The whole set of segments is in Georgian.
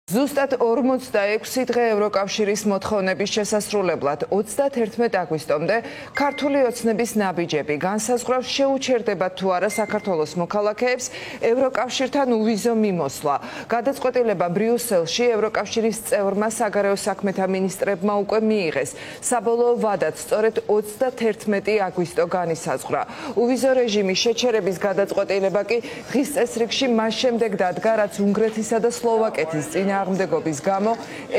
ზუსტად 46 დღე ევროკავშირის მოთხოვნების შესასრულებლად 31 აგვისტომდე ქართული ოცნების ნაბიჯები განსაზღვრავს შეუჩერდებათ თუ არა საქართველოს მოქალაქეებს ევროკავშირთან უვიზო მიმოსვლა. გადაწყვეტილება ბრიუსელში ევროკავშირის წევრმა საგარეო საქმეთა მინისტრებმა უკვე მიიღეს. საბოლოო ვადაც სწორედ 31 აგვისტო განისაზღვრა. უვიზო რეჟიმის შეჩერების გადაწყვეტილება კი დღის წესრიგში მას შემდეგ დადგა, რაც უნგრეთისა და სლოვაკეთის წინააღმდეგობის გამო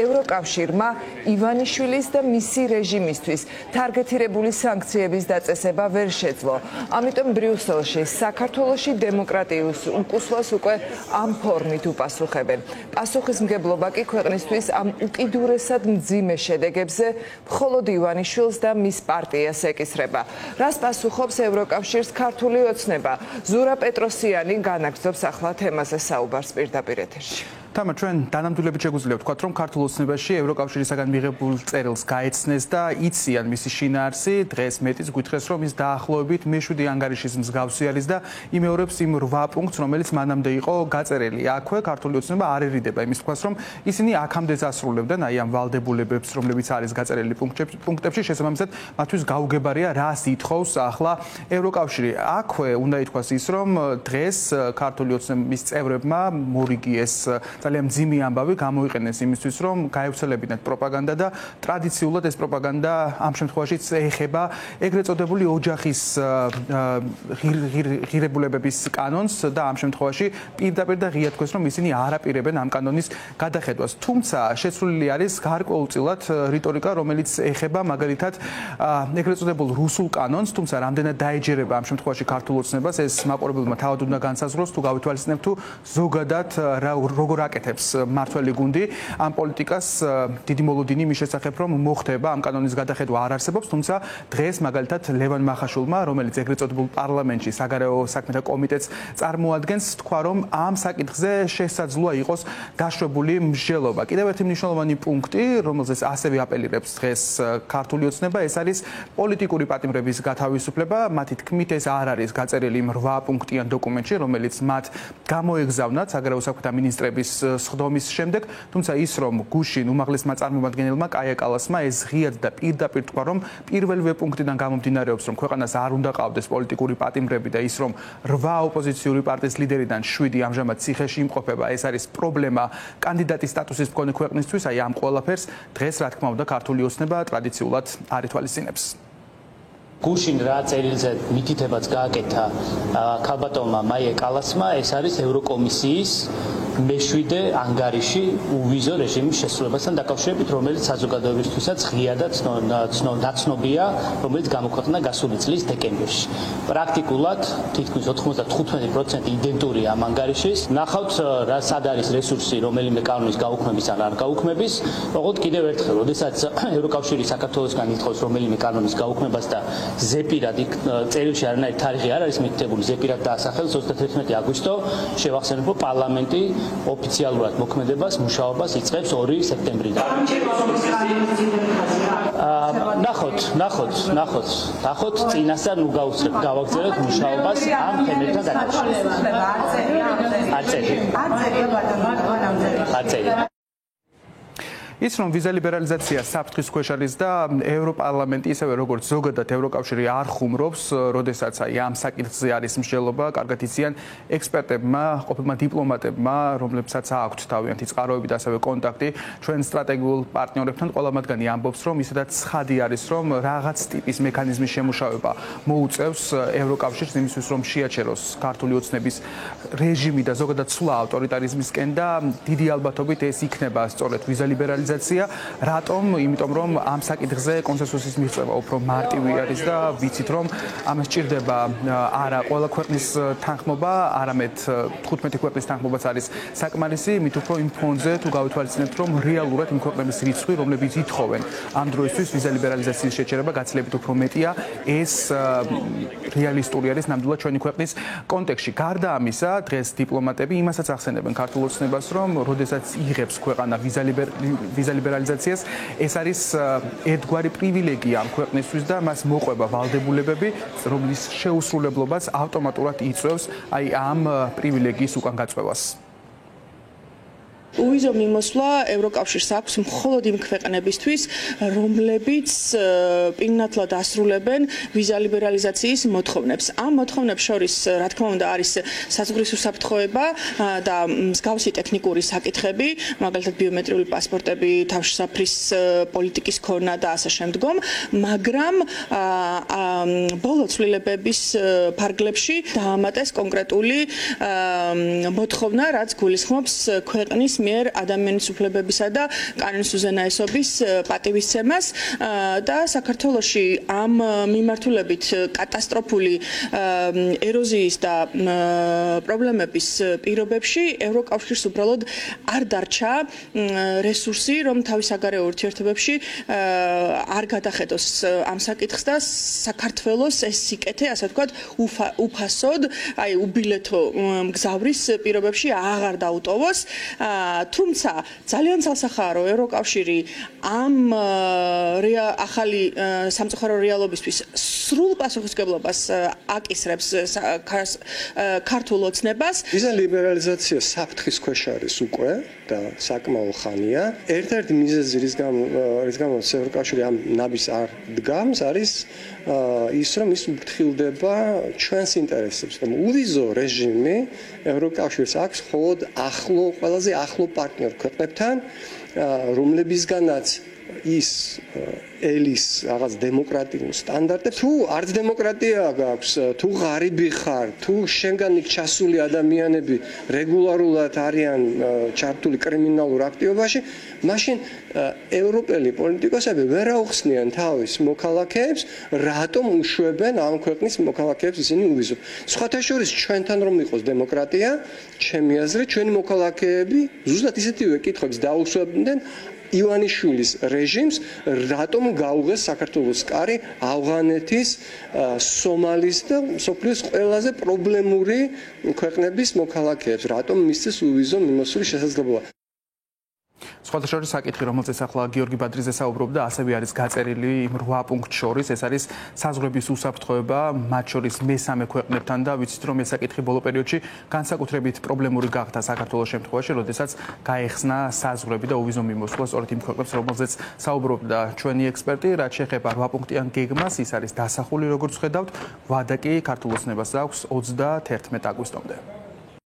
ევროკავშირმა ივანიშვილის და მისი რეჟიმისთვის თარგეთირებული სანქციების დაწესება ვერ შეძლო. ამიტომ ბრიუსელში საქართველოში დემოკრატიულ უკუსლას უკვე ამ ფორმით უპასუხებენ. პასუხისმგებლობა კი ქვეყნისთვის ამ უკიდურესად მძიმე შედეგებზე მხოლოდ ივანიშვილს და მის პარტიას ეკისრება. რას პასუხობს ევროკავშირს ქართული ოცნება? ზურა პეტროსიანი განაგრძობს ახლა თემაზე საუბარს პირდაპირ ეთერში. თამა ჩვენ დანამდვილებით შეგვიძლია ვთქვათ, რომ ქართულ ოცნებაში ევროკავშირისაგან მიღებულ წერილს გაეცნეს და იციან მისი შინაარსი. დღეს მეტიც გვითხრეს, რომ ის დაახლოებით მე-7 ანგარიშის მსგავსი არის და იმეორებს იმ 8 პუნქტს, რომელიც მანამდე იყო გაწერილი. აქვე ქართული ოცნება არ ერიდება იმის თქმას, რომ ისინი აქამდე დასრულებდნენ აი ამ ვალდებულებებს, რომლებიც არის გაწერილი პუნქტებში, შესაბამისად მათთვის გაუგებარია რას ითხოვს ახლა ევროკავშირი. აქვე უნდა ითქვას ის, რომ დღეს ქართული ოცნების წევრებმა მორიგიეს ძალიან მძიმე ამბავი გამოიყენეს იმისთვის, რომ გაევრცელებინათ პროპაგანდა და ტრადიციულად ეს პროპაგანდა ამ შემთხვევაშიც ეხება ეგრეთ წოდებული ოჯახის ღირებულებების კანონს და ამ შემთხვევაში პირდაპირ და ღია თქვეს, რომ ისინი არ აპირებენ ამ კანონის გადახედვას. თუმცა შეცვლილი არის გარკვეულწილად რიტორიკა, რომელიც ეხება მაგალითად ეგრეთ წოდებულ რუსულ კანონს, თუმცა რამდენად დაეჯერება ამ შემთხვევაში ქართულ ოცნებას, ეს მაყურებელმა თავად უნდა განსაზღვროს, თუ გავითვალისწინებთ, თუ ზოგადად როგორ აკეთებს მმართველი გუნდი ამ პოლიტიკას. დიდი მოლოდინი მის შესახებ, რომ მოხდება ამ კანონის გადახედვა არ არსებობს, თუმცა დღეს მაგალითად ლევან მახაშვილმა, რომელიც ეგრეთ წოდებულ პარლამენტში საგარეო საქმეთა კომიტეტს წარმოადგენს, თქვა, რომ ამ საკითხზე შესაძლოა იყოს დაშვებული მსჯელობა. კიდევ ერთი მნიშვნელოვანი პუნქტი, რომელზეც ასევე აპელირებს დღეს ქართული ოცნება, ეს არის პოლიტიკური პატიმრების გათავისუფლება. მათი თქმით, ეს არ არის გაწერილი იმ 8 პუნქტიან დოკუმენტში, რომელიც მათ გამოეგზავნათ საგარეო საქმეთა მინისტრების სხდომის შემდეგ, თუმცა ის, რომ გუშინ უმაღლესმა წარმომადგენელმა კაია კალასმა ეს ღიად და პირდაპირ თქვა, რომ პირველივე პუნქტიდან გამომდინარეობს, რომ ქვეყანას არ უნდა ყავდეს პოლიტიკური პატიმრები და ის, რომ 8 ოპოზიციური პარტიის ლიდერიდან 7 ამჟამად ციხეში იმყოფება, ეს არის პრობლემა კანდიდატის სტატუსის მქონე ქვეყნისთვის. აი ამ ყველაფერს დღეს რა თქმა უნდა ქართული ოცნება ტრადიციულად არ ითვალისწინებს. გუშინ რა წერილზე მითითებაც გააკეთა ქალბატონმა მაია კალასმა, ეს არის ევროკომისიის მე-7 ანგარიში უვიზო რეჟიმის შესრულებასთან დაკავშირებით, რომელიც საზოგადოებისთვისაც ღია და ნაცნობია, რომელიც გამოქვეყნდა გასული წლის დეკემბერში. პრაქტიკულად თითქმის 95% იდენტურია ამ ანგარიშის. ნახავთ, რა სად არის რესურსი, რომელიმე კანონის გაუქმების ან არ გაუქმების. ოღონდ კიდევ ერთხელ, როდესაც ევროკავშირი საქართველოსგან ითხოვს რომელიმე კანონის გაუქმებას და ზეპირად წერილში არანაირი თარიღი არ არის მითითებული, ზეპირად დაასახელეს 31 აგვისტო, შევახსენებ, რომ პარლამენტი ოფიციალურად მოქმედებას, მუშაობას იწყებს 2 სექტემბრიდან. ნახოთ, წინასწარ ნუ გავაგზავნოთ მუშაობას ამ თემებთან დაკავშირებით. ის რომ ვიზა ლიბერალიზაცია საფრთხის ქვეშ არის და ევროპარლამენტი ისევე როგორც ზოგადად ევროკავშირი არ ხუმრობს, როდესაც აი ამ საკითხზე არის მსჯელობა, კარგად იციან ექსპერტებმა, ყოფილმა დიპლომატებმა, რომლებსაც აქვთ თავიანთი წყაროები და ასევე კონტაქტი ჩვენ სტრატეგიულ პარტნიორებთან. ყველა მათგანი ამბობს, რომ ისედაც ცხადი არის, რომ რაღაც ტიპის მექანიზმის შემუშავება მოუწევს ევროკავშირს იმისთვის, რომ შეაჩეროს ქართული ოცნების რეჟიმი და ზოგადად სვლა ავტორიტარიზმისკენ და დიდი ალბათობით ეს იქნება სწორედ ვიზა ლიბერალიზაცია. რატომ? იმიტომ რომ ამ საკითხზე კონსენსუსის მიღწევა უფრო მარტივი არის და ვიცით რომ ამას სჭირდება არა ყველა ქვეყნის თანხმობა, არამედ 15 ქვეყნის თანხმობაც არის საკმარისი, მით უფრო იმ ფონზე თუ გავითვალისწინებთ, რომ რეალურად იმ ქვეყნების რიცხვი, რომლებიც ითხოვენ ამ დროისთვის ვიზა ლიბერალიზაციის შეჩერება გაცილებით უფრო მეტია, ეს რეალისტური არის ნამდვილად ჩვენი ქვეყნის კონტექსტში. გარდა ამისა, დღეს დიპლომატები იმასაც ახსენებენ ქართულ ოცნებას, რომ როდესაც იღებს ქვეყანა ვიზა ლიბერალიზაციას, ეს არის ერთგვარი პრივილეგია ამ ქვეყნისთვის და მას მოყვება ვალდებულებები, რომლის შეუსრულებლობას ავტომატურად იწვევს აი ამ პრივილეგიის უკან გაწევას. უვიზო მიმოსვლა ევროკავშირს აქვს მხოლოდ იმ ქვეყნებისთვის, რომლებიც პირნათლად ასრულებენ ვიზა ლიბერალიზაციის მოთხოვნებს. ამ მოთხოვნებს შორის, რა თქმა უნდა, არის საზღვრის უსაფრთხოება და მსგავსი ტექნიკური საკითხები, მაგალითად ბიომეტრიული პასპორტები, თავშესაფრის პოლიტიკის ქონა და ასე შემდგომ, მაგრამ ბოლო ცვლილებების ფარგლებში დაამატეს კონკრეტული მოთხოვნა, რაც გულისხმობს ქვეყნის მიერ ადამიანის უფლებებისა და კანონის უზენაესობის პატივისცემას და საქართველოში ამ მიმართულებით კატასტროფული ეროზიის და პრობლემების პირობებში ევროკავშირს უბრალოდ არ დარჩა რესურსი, რომ თავის საგარეო ურთიერთობებში არ გადახედოს ამ საკითხს და საქართველოს ეს სიკეთე, ასე ვთქვათ, უფასოდ, აი უბილეთო მგზავრის პირობებში აღარ დაუტოვოს. თუმცა ძალიან ცალსახაა, რომ ევროკავშირი ამ ახალი სამწუხარო რეალობისთვის სრულ პასუხისმგებლობას აკისრებს ქართულ ოცნებას. ვიზა ლიბერალიზაცია საფრთხის ქვეშ არის უკვე და საკმაო ხანია. ერთ-ერთი მიზეზი, რის გამოც ევროკავშირი ამ ნაბის არ დგამს, არის ის, რომ ის უფრთხილდება ჩვენს ინტერესებს. უვიზო რეჟიმი ევროკავშირს აქვს მხოლოდ ყველაზე ახლო პარტნიორ ქვეყნებთან, რომლებისგანაც ის ელის რაღაც დემოკრატიულ სტანდარტებს თუ არც დემოკრატია გაქვს, თუ ღარიბი ხარ, თუ შენგან იქ ჩასული ადამიანები რეგულარულად არიან ჩართული კრიმინალურ აქტივობაში, მაშინ ევროპელი პოლიტიკოსები ვერ აუხსნიან თავის მოქალაქეებს, რატომ უშვებენ ამ ქვეყნის მოქალაქეებს ისინი უვიზო. სხვათა შორის ჩვენთან რომ იყოს დემოკრატია, ჩემი აზრით, ჩვენი მოქალაქეები ზუსტად ისეთივე კითხვებს დაუსვებდნენ ივანიშვილის რეჟიმს, რატომ გაუღეს საქართველოს კარი ავღანეთის, სომალის და მსოფლიოს ყველაზე პრობლემური ქვეყნების მოქალაქეებს, რატომ მისცეს უვიზო მიმოსვლის შესაძლებლობა. სხვათა შორის საკითხი, რომელზეც ახლა გიორგი ბადრიძე საუბრობდა, ასევე არის გაწერილი იმ 8 პუნქტ შორის, ეს არის საზღვრების უსაფრთხოება, მათ შორის მესამე ქვეყნებთან და ვიცით, რომ ეს საკითხი ბოლო პერიოდში განსაკუთრებით პრობლემური გახდა საქართველოს შემთხვევაში, როდესაც გაეხსნა საზღვრები და უვიზო მიმოსვლა სწორედ იმ ქვეყნებს, რომელზეც საუბრობდა ჩვენი ექსპერტი, რაც შეეხება 8 პუნქტიან გეგმას, ის არის დასახული, როგორც ხედავთ, ვადა კი ქართულ ოცნებას აქვს 31 აგვისტომდე.